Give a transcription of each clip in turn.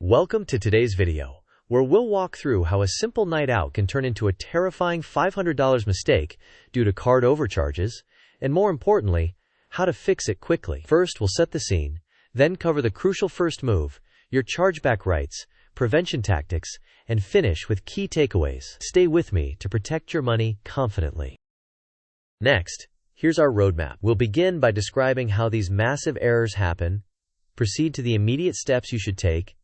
Welcome to today's video, where we'll walk through how a simple night out can turn into a terrifying $500 mistake due to card overcharges, and more importantly, how to fix it quickly. First, we'll set the scene, then cover the crucial first move, your chargeback rights, prevention tactics, and finish with key takeaways. Stay with me to protect your money confidently. Next, here's our roadmap. We'll begin by describing how these massive errors happen, proceed to the immediate steps you should take,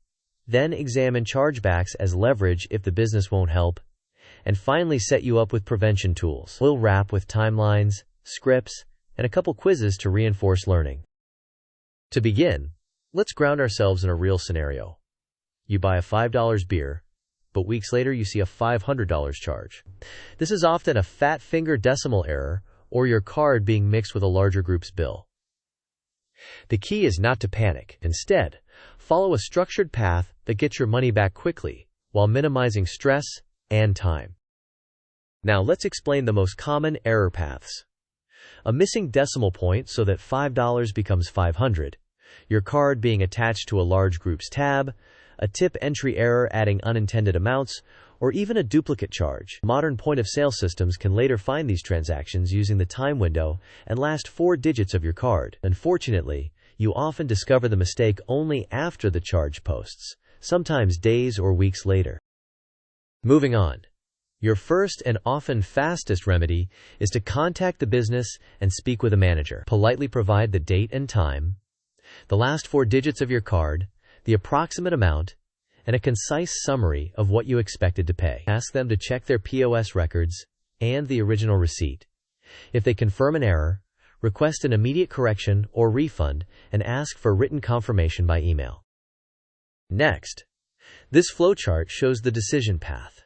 then examine chargebacks as leverage if the business won't help, and finally set you up with prevention tools. We'll wrap with timelines, scripts, and a couple quizzes to reinforce learning. To begin, let's ground ourselves in a real scenario. You buy a $5 beer, but weeks later you see a $500 charge. This is often a fat finger decimal error or your card being mixed with a larger group's bill. The key is not to panic. Instead, follow a structured path that gets your money back quickly while minimizing stress and time. Now let's explain the most common error paths. A missing decimal point so that $5 becomes $500, your card being attached to a large group's tab, a tip entry error adding unintended amounts, or even a duplicate charge. Modern point-of-sale systems can later find these transactions using the time window and last 4 digits of your card. Unfortunately, you often discover the mistake only after the charge posts, sometimes days or weeks later. Moving on. Your first and often fastest remedy is to contact the business and speak with a manager. Politely provide the date and time, the last 4 digits of your card, the approximate amount, and a concise summary of what you expected to pay. Ask them to check their POS records and the original receipt. If they confirm an error, request an immediate correction or refund and ask for written confirmation by email. Next, this flowchart shows the decision path.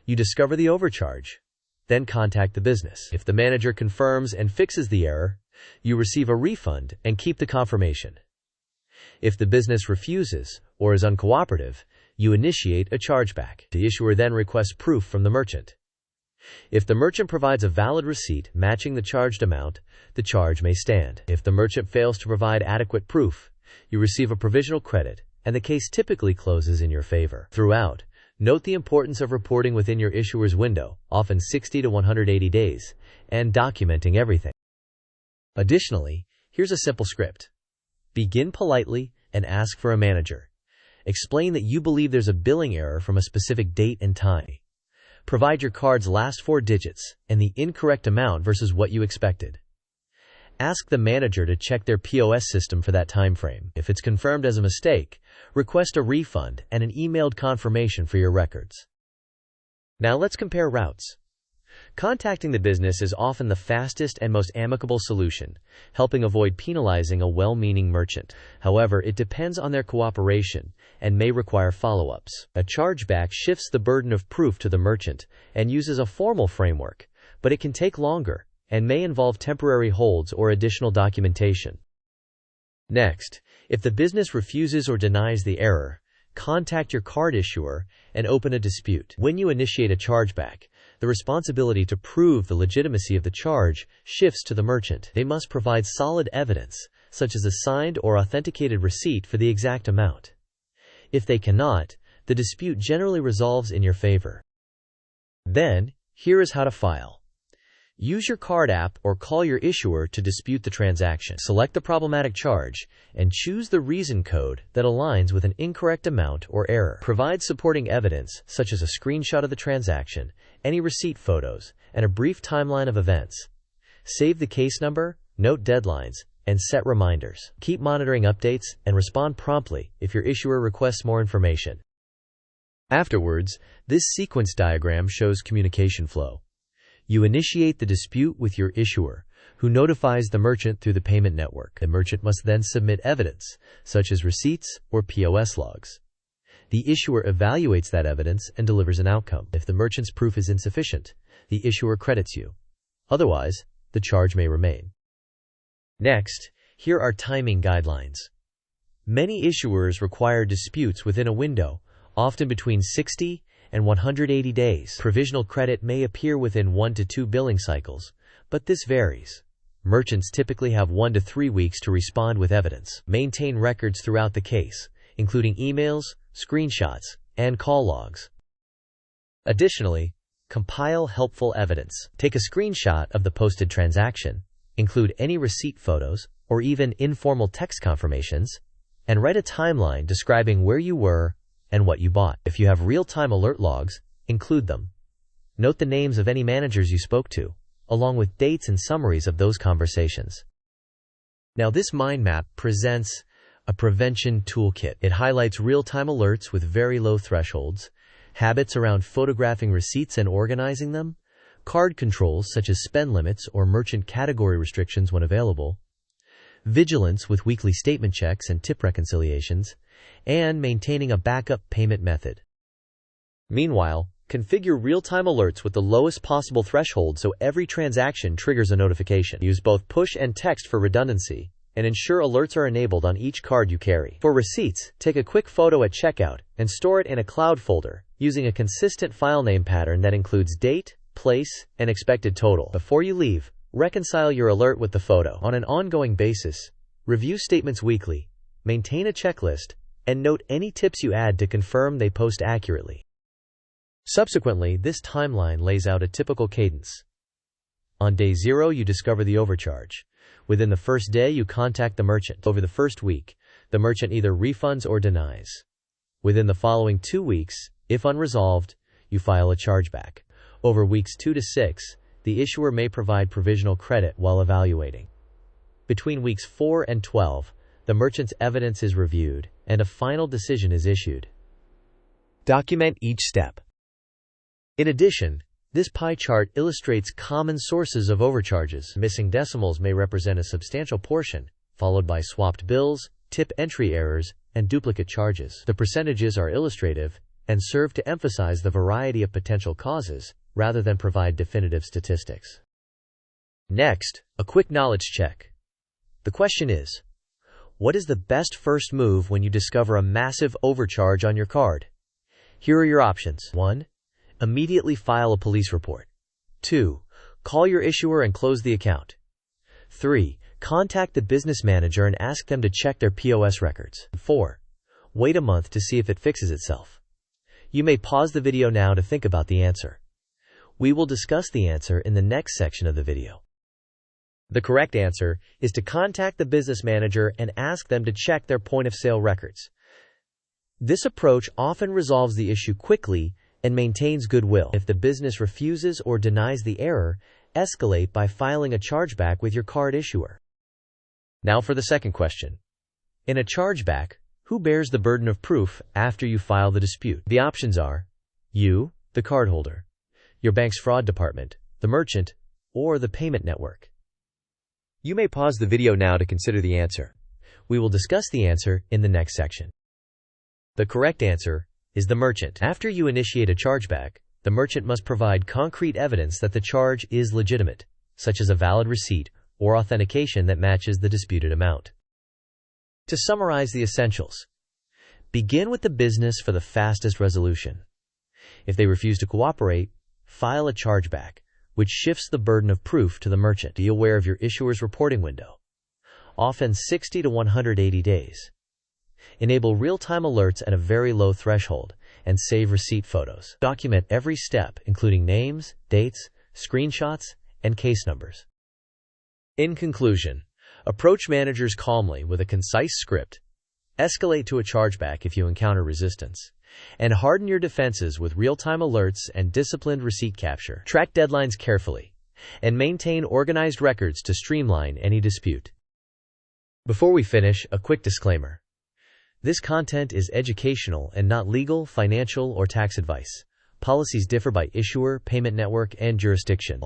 You discover the overcharge, then contact the business. If the manager confirms and fixes the error, you receive a refund and keep the confirmation. If the business refuses or is uncooperative, you initiate a chargeback. The issuer then requests proof from the merchant. If the merchant provides a valid receipt matching the charged amount, the charge may stand. If the merchant fails to provide adequate proof, you receive a provisional credit, and the case typically closes in your favor. Throughout, note the importance of reporting within your issuer's window, often 60 to 180 days, and documenting everything. Additionally, here's a simple script. Begin politely and ask for a manager. Explain that you believe there's a billing error from a specific date and time. Provide your card's last 4 digits and the incorrect amount versus what you expected. Ask the manager to check their POS system for that time frame. If it's confirmed as a mistake, request a refund and an emailed confirmation for your records. Now let's compare routes. Contacting the business is often the fastest and most amicable solution, helping avoid penalizing a well-meaning merchant. However, it depends on their cooperation and may require follow-ups. A chargeback shifts the burden of proof to the merchant and uses a formal framework, but it can take longer and may involve temporary holds or additional documentation. Next, if the business refuses or denies the error, contact your card issuer and open a dispute. When you initiate a chargeback, the responsibility to prove the legitimacy of the charge shifts to the merchant. They must provide solid evidence, such as a signed or authenticated receipt for the exact amount. If they cannot, the dispute generally resolves in your favor. Then, here is how to file. Use your card app or call your issuer to dispute the transaction. Select the problematic charge and choose the reason code that aligns with an incorrect amount or error. Provide supporting evidence such as a screenshot of the transaction, any receipt photos, and a brief timeline of events. Save the case number, note deadlines, and set reminders. Keep monitoring updates and respond promptly if your issuer requests more information. Afterwards, this sequence diagram shows communication flow. You initiate the dispute with your issuer, who notifies the merchant through the payment network. The merchant must then submit evidence, such as receipts or POS logs. The issuer evaluates that evidence and delivers an outcome. If the merchant's proof is insufficient, the issuer credits you. Otherwise, the charge may remain. Next, here are timing guidelines. Many issuers require disputes within a window, often between 60 and 180 days. Provisional credit may appear within 1 to 2 billing cycles, but this varies. Merchants typically have 1 to 3 weeks to respond with evidence. Maintain records throughout the case, including emails, screenshots, and call logs. Additionally, compile helpful evidence. Take a screenshot of the posted transaction, include any receipt photos, or even informal text confirmations, and write a timeline describing where you were and what you bought. If you have real-time alert logs, include them. Note the names of any managers you spoke to, along with dates and summaries of those conversations. Now, this Mindmap presents a prevention toolkit. It highlights real-time alerts with very low thresholds, habits around photographing receipts and organizing them, card controls such as spend limits or merchant category restrictions when available, vigilance with weekly statement checks and tip reconciliations, and maintaining a backup payment method. Meanwhile, configure real-time alerts with the lowest possible threshold so every transaction triggers a notification. Use both push and text for redundancy, and ensure alerts are enabled on each card you carry. For receipts, take a quick photo at checkout and store it in a cloud folder, using a consistent file name pattern that includes date, place, and expected total. Before you leave, reconcile your alert with the photo. On an ongoing basis, review statements weekly, maintain a checklist, and note any tips you add to confirm they post accurately. Subsequently, this timeline lays out a typical cadence. On day 0, you discover the overcharge. Within the first day, you contact the merchant. Over the first week, the merchant either refunds or denies. Within the following 2 weeks, if unresolved, you file a chargeback. Over weeks 2 to 6, the issuer may provide provisional credit while evaluating. Between weeks 4 and 12, the merchant's evidence is reviewed, and a final decision is issued. Document each step. In addition, this pie chart illustrates common sources of overcharges. Missing decimals may represent a substantial portion, followed by swapped bills, tip entry errors, and duplicate charges. The percentages are illustrative and serve to emphasize the variety of potential causes, rather than provide definitive statistics. Next, a quick knowledge check. The question is, what is the best first move when you discover a massive overcharge on your card? Here are your options. 1. Immediately file a police report. 2. Call your issuer and close the account. 3. Contact the business manager and ask them to check their POS records. 4. Wait a month to see if it fixes itself. You may pause the video now to think about the answer. We will discuss the answer in the next section of the video. The correct answer is to contact the business manager and ask them to check their point-of-sale records. This approach often resolves the issue quickly and maintains goodwill. If the business refuses or denies the error, escalate by filing a chargeback with your card issuer. Now for the second question. In a chargeback, who bears the burden of proof after you file the dispute? The options are you, the cardholder, your bank's fraud department, the merchant, or the payment network. You may pause the video now to consider the answer. We will discuss the answer in the next section. The correct answer is the merchant. After you initiate a chargeback, the merchant must provide concrete evidence that the charge is legitimate, such as a valid receipt or authentication that matches the disputed amount. To summarize the essentials, begin with the business for the fastest resolution. If they refuse to cooperate, file a chargeback, which shifts the burden of proof to the merchant. Be aware of your issuer's reporting window, often 60 to 180 days. Enable real-time alerts at a very low threshold, and save receipt photos. Document every step, including names, dates, screenshots, and case numbers. In conclusion, approach managers calmly with a concise script, escalate to a chargeback if you encounter resistance, and harden your defenses with real-time alerts and disciplined receipt capture. Track deadlines carefully, and maintain organized records to streamline any dispute. Before we finish, a quick disclaimer. This content is educational and not legal, financial, or tax advice. Policies differ by issuer, payment network, and jurisdiction.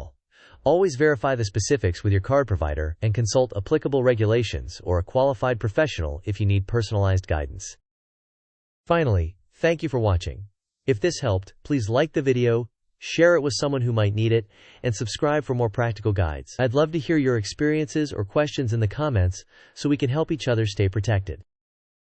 Always verify the specifics with your card provider and consult applicable regulations or a qualified professional if you need personalized guidance. Finally, thank you for watching. If this helped, please like the video, share it with someone who might need it, and subscribe for more practical guides. I'd love to hear your experiences or questions in the comments so we can help each other stay protected.